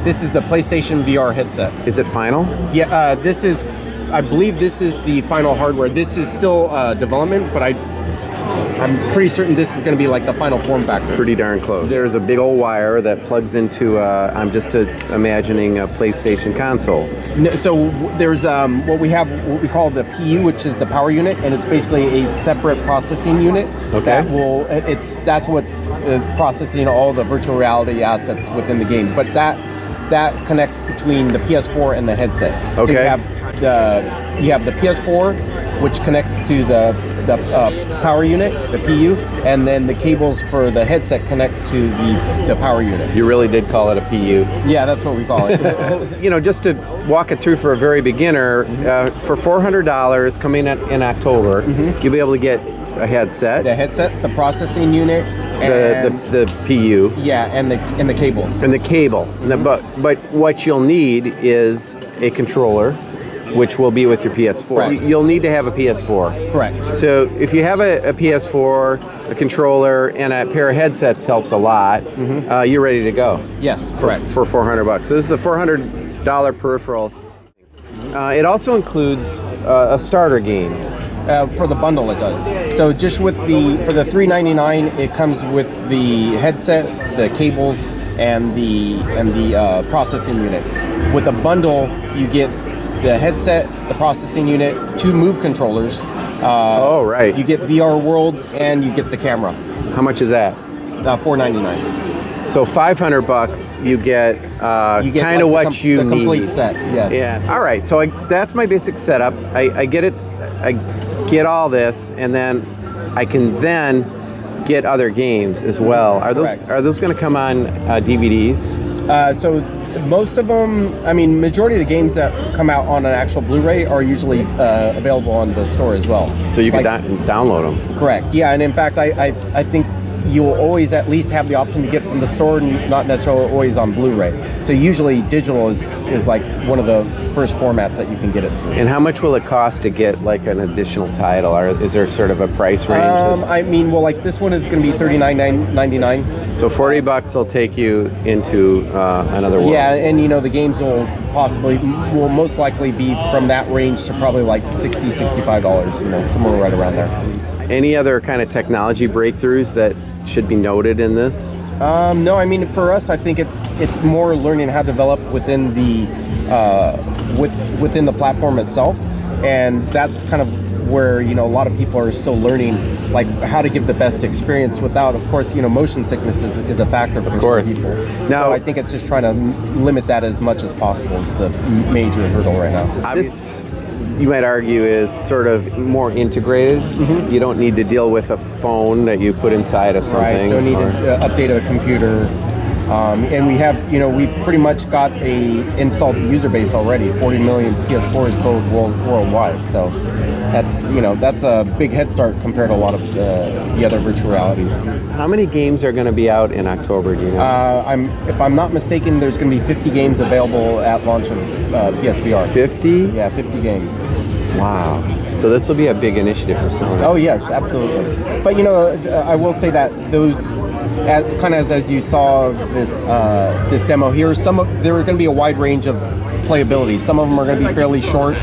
This is the PlayStation VR headset. Is it final? Yeah, I believe this is the final hardware. This is still development, but I'm pretty certain this is going to be like the final form factor. Pretty darn close. There's a big old wire that plugs into, I'm just imagining a PlayStation console. No, so there's what we call the PU, which is the power unit, and it's basically a separate processing unit. Okay. That's what's processing all the virtual reality assets within the game. But that connects between the PS4 and the headset. Okay. So you have the PS4, which connects to the power unit, the PU, and then the cables for the headset connect to the power unit. You really did call it a PU. Yeah, that's what we call it. You know, just to walk it through for a very beginner, for $400 coming in October, you'll be able to get a headset. The headset, the processing unit, and the PU. Yeah, and the cables. And the cable. But what you'll need is a controller, which will be with your PS4. Correct. You'll need to have a PS4. Correct. So if you have a PS4, a controller, and a pair of headsets helps a lot, you're ready to go. Yes, correct. For $400. So this is a $400 peripheral. It also includes a starter game. For the bundle, it does. So just for the $399, it comes with the headset, the cables, and the processing unit. With the bundle, you get the headset, the processing unit, 2 Move controllers. Oh, right. You get VR Worlds, and you get the camera. How much is that? $499. So $500, you get kind of what you need. The complete set. Yes. Yes. All right. So that's my basic setup. I get it. I get all this, and then I can then get other games as well. Are those going to come on DVDs? So most of them, majority of the games that come out on an actual Blu-ray are usually available on the store as well. So you can download them. Correct. Yeah, and in fact, I think you'll always at least have the option to get it from the store, not necessarily always on Blu-ray. So usually digital is like one of the first formats that you can get it through. And how much will it cost to get like an additional title? Or is there sort of a price range? Like this one is going to be $39.99. So $40 will take you into another world. Yeah, and the games will most likely be from that range to probably like $60, $65, somewhere right around there. Any other kind of technology breakthroughs that should be noted in this? No, for us, I think it's more learning how to develop within the within the platform itself, and that's kind of where a lot of people are still learning like how to give the best experience without, of course, motion sickness is a factor for some people. Now, so I think it's just trying to limit that as much as possible is the major hurdle right now. This, you might argue, is sort of more integrated. You don't need to deal with a phone that you put inside of something. Right, don't need to update a computer. And we have, we've pretty much got a installed user base already. 40 million PS4s sold worldwide. So that's a big head start compared to a lot of the other virtual reality. How many games are going to be out in October, do you know? If I'm not mistaken, there's going to be 50 games available at launch of PSVR. 50? Yeah, 50 games. Wow. So this will be a big initiative for Sony. Oh, yes, absolutely. But, I will say that those, as you saw this demo here, there are going to be a wide range of playability. Some of them are going to be fairly short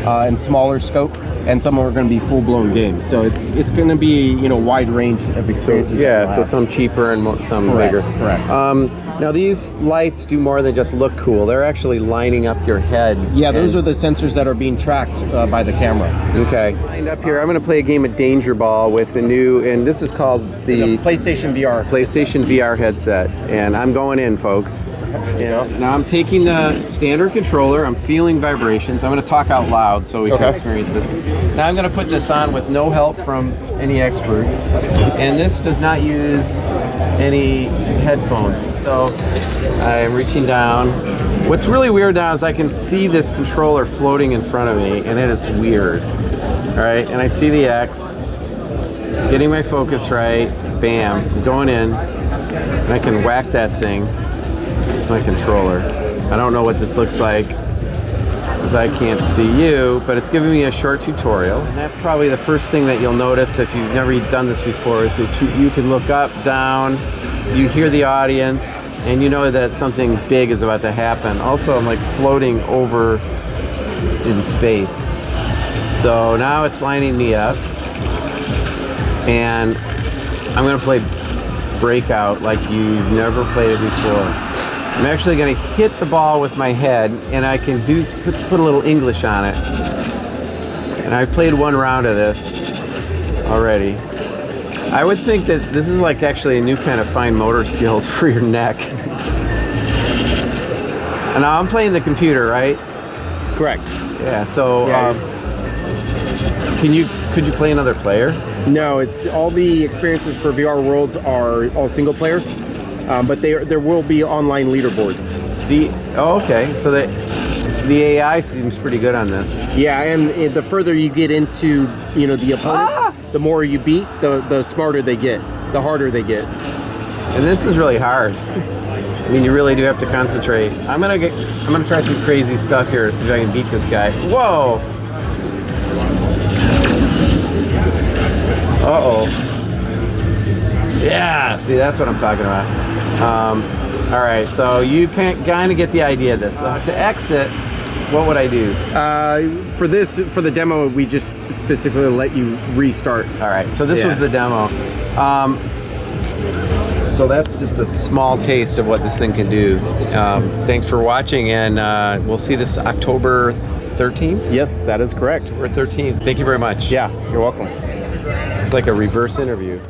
and smaller scope, and some are going to be full-blown games. So it's going to be wide range of experiences. So some cheaper and some bigger. Correct. Now these lights do more than just look cool. They're actually lining up your head. Yeah, those are the sensors that are being tracked by the camera. Okay. Lined up here, I'm going to play a game of Danger Ball with the new, and this is called the PlayStation VR. PlayStation VR headset, and I'm going in, folks. And now I'm taking the standard controller. I'm feeling vibrations. I'm going to talk out loud so we can experience this. Now I'm going to put this on with no help from any experts, and this does not use any headphones. So I'm reaching down. What's really weird now is I can see this controller floating in front of me, and it is weird. All right, and I see the X, getting my focus right, bam, going in, and I can whack that thing with my controller. I don't know what this looks like, because I can't see you, but it's giving me a short tutorial. And that's probably the first thing that you'll notice if you've never done this before, is that you can look up, down, you hear the audience, and you know that something big is about to happen. Also, I'm like floating over in space. So now it's lining me up, and I'm gonna play Breakout like you've never played it before. I'm actually gonna hit the ball with my head, and I can put a little English on it. And I've played one round of this already. I would think that this is like actually a new kind of fine motor skills for your neck. And now I'm playing the computer, right? Correct. Yeah. So, could you play another player? No, it's all the experiences for VR Worlds are all single player, but there will be online leaderboards. Okay. So the AI seems pretty good on this. Yeah, and the further you get into the opponents, the more you beat, the smarter they get, the harder they get. And this is really hard. I mean, you really do have to concentrate. I'm gonna try some crazy stuff here to see if I can beat this guy. Whoa! Uh-oh. Yeah, see, that's what I'm talking about. All right, so you can kind of get the idea of this. To exit, what would I do? For the demo, we just specifically let you restart. All right, so this was the demo. So that's just a small taste of what this thing can do. Thanks for watching, and we'll see this October 13th? Yes, that is correct. October 13th. Thank you very much. Yeah, you're welcome. It's like a reverse interview.